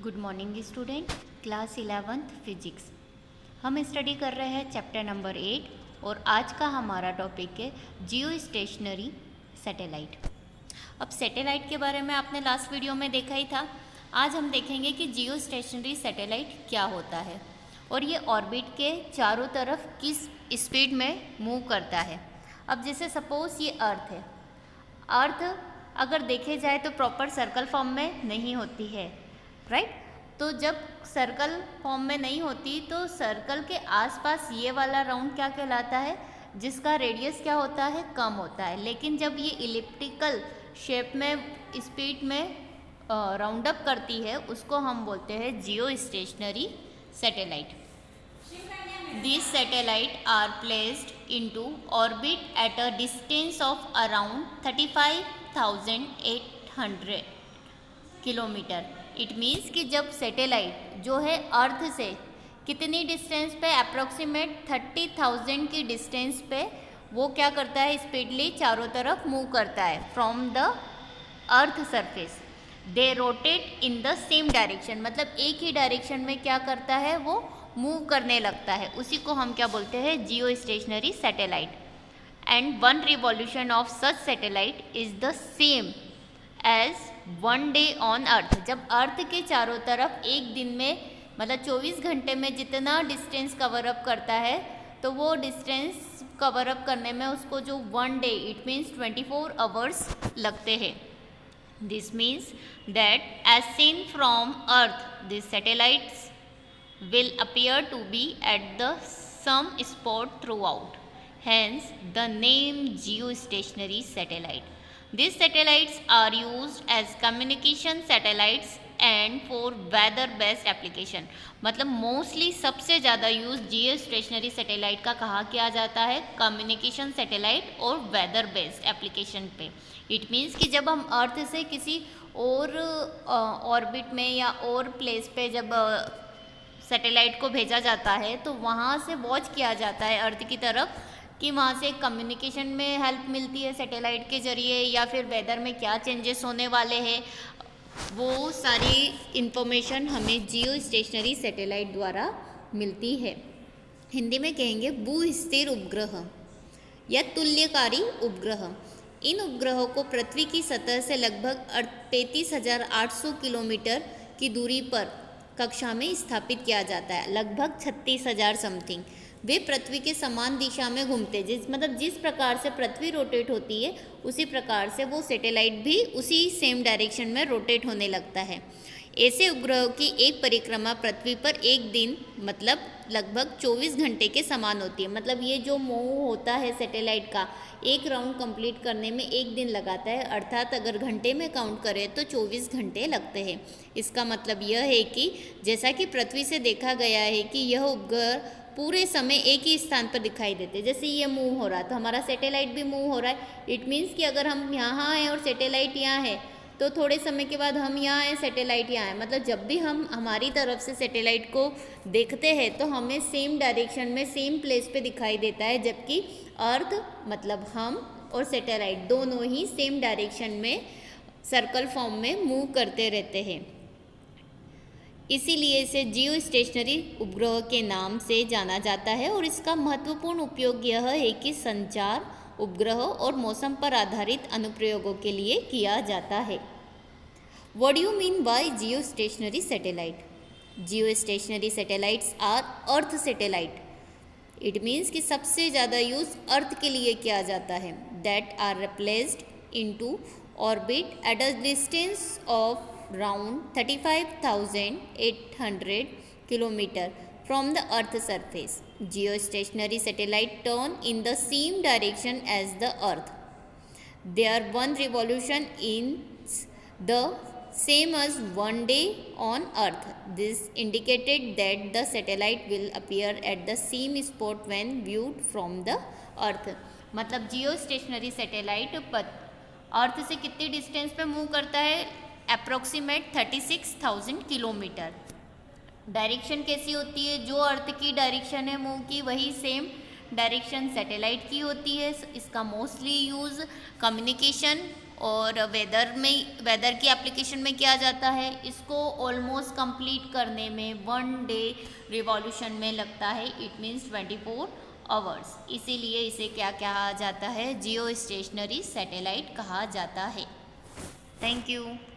Good morning student. Class 11th physics हम study कर रहे हैं चैप्टर नंबर 8 और आज का हमारा टॉपिक है जियो स्टेशनरी सैटेलाइट। अब सैटेलाइट के बारे में आपने लास्ट वीडियो में देखा ही था। आज हम देखेंगे कि जियो स्टेशनरी सैटेलाइट क्या होता है और ये ऑर्बिट के चारों तरफ किस स्पीड में मूव करता है। अब जैसे सपोज ये अर्थ है, अर्थ अगर देखे जाए तो प्रॉपर सर्कल फॉर्म में नहीं होती है, राइट। तो जब सर्कल फॉर्म में नहीं होती तो सर्कल के आसपास ये वाला राउंड क्या कहलाता है, जिसका रेडियस क्या होता है, कम होता है। लेकिन जब ये इलिप्टिकल शेप में स्पीड में राउंड अप करती है उसको हम बोलते हैं geostationary satellite. These satellites are placed into orbit at a distance of around 35,800 kilometre. It means कि जब सैटेलाइट जो है अर्थ से कितनी डिस्टेंस पे, अप्रोक्सीमेट 30,000 की डिस्टेंस पे वो क्या करता है, स्पीडली चारों तरफ मूव करता है from the earth surface. They rotate in the same direction, मतलब एक ही डायरेक्शन में क्या करता है, वो मूव करने लगता है। उसी को हम क्या बोलते हैं, geostationary satellite. And one revolution of such satellite is the same as 1 day on earth. जब अर्थ के चारों तरफ एक दिन में, मतलब 24 घंटे में जितना डिस्टेंस कवर अप करता है तो वो डिस्टेंस कवर अप करने में उसको जो 1 डे, इट मीन्स 24 आवर्स लगते हैं। This means that as seen from earth this satellites will appear to be at the some spot throughout, hence the name geostationary satellite. These satellites are used as communication satellites and for weather based application। मतलब mostly सबसे ज़्यादा use जियो stationery satellite का कहा किया जाता है communication satellite और whether based application पे। इट मीन्स कि जब हम अर्थ से किसी और ऑर्बिट में या और प्लेस पे जब सैटेलाइट को भेजा जाता है तो वहाँ से वॉच किया जाता है अर्थ की तरफ कि वहाँ से कम्युनिकेशन में हेल्प मिलती है सैटेलाइट के ज़रिए, या फिर वेदर में क्या चेंजेस होने वाले हैं, वो सारी इन्फॉर्मेशन हमें जियो स्टेशनरी सैटेलाइट द्वारा मिलती है। हिंदी में कहेंगे भू-स्थिर उपग्रह या तुल्यकारी उपग्रह। इन उपग्रहों को पृथ्वी की सतह से लगभग 33,800 किलोमीटर की दूरी पर कक्षा में स्थापित किया जाता है, लगभग 36,000 समथिंग। वे पृथ्वी के समान दिशा में घूमते, जिस प्रकार से पृथ्वी रोटेट होती है उसी प्रकार से वो सैटेलाइट भी उसी सेम डायरेक्शन में रोटेट होने लगता है। ऐसे उपग्रहों की एक परिक्रमा पृथ्वी पर एक दिन, मतलब लगभग 24 घंटे के समान होती है। मतलब ये जो मूव होता है सैटेलाइट का, एक राउंड कंप्लीट करने में एक दिन लगाता है, अर्थात अगर घंटे में काउंट करें तो 24 घंटे लगते हैं। इसका मतलब यह है कि जैसा कि पृथ्वी से देखा गया है कि यह उपग्रह पूरे समय एक ही स्थान पर दिखाई देते। जैसे ये मूव हो रहा है तो हमारा सैटेलाइट भी मूव हो रहा है। इट मीन्स कि अगर हम यहाँ हैं और सैटेलाइट यहाँ है तो थोड़े समय के बाद हम यहाँ हैं, सैटेलाइट यहाँ है। मतलब जब भी हम हमारी तरफ से सैटेलाइट को देखते हैं तो हमें सेम डायरेक्शन में, सेम प्लेस पे दिखाई देता है, जबकि अर्थ मतलब हम और सैटेलाइट दोनों ही सेम डायरेक्शन में सर्कल फॉर्म में मूव करते रहते हैं। इसीलिए इसे जियो स्टेशनरी उपग्रह के नाम से जाना जाता है और इसका महत्वपूर्ण उपयोग यह है कि संचार, उपग्रह और मौसम पर आधारित अनुप्रयोगों के लिए किया जाता है। What do you mean by geostationary satellite? Geostationary satellites are Earth satellite. It means कि सबसे ज़्यादा यूज़ अर्थ के लिए किया जाता है। That are placed into orbit at a distance of around 35,800 kilometer from the Earth surface. Geostationary satellite turn in the same direction as the Earth. Their one revolution is the same as 1 day on Earth. This indicated that the satellite will appear at the same spot when viewed from the Earth. मतलब जियो stationery satellite अर्थ से कितनी distance पे move करता है, approximate 36,000 kilometre. Direction कैसी होती है, जो अर्थ की डायरेक्शन है मूव की वही सेम डायरेक्शन सैटेलाइट की होती है। इसका मोस्टली यूज़ कम्युनिकेशन और वेदर की एप्लीकेशन में क्या जाता है, इसको ऑलमोस्ट कंप्लीट करने में 1 डे रिवॉल्यूशन में लगता है, इट मीन्स 24 आवर्स। इसीलिए इसे क्या कहा जाता है, जियो स्टेशनरी सैटेलाइट कहा जाता है। Thank you.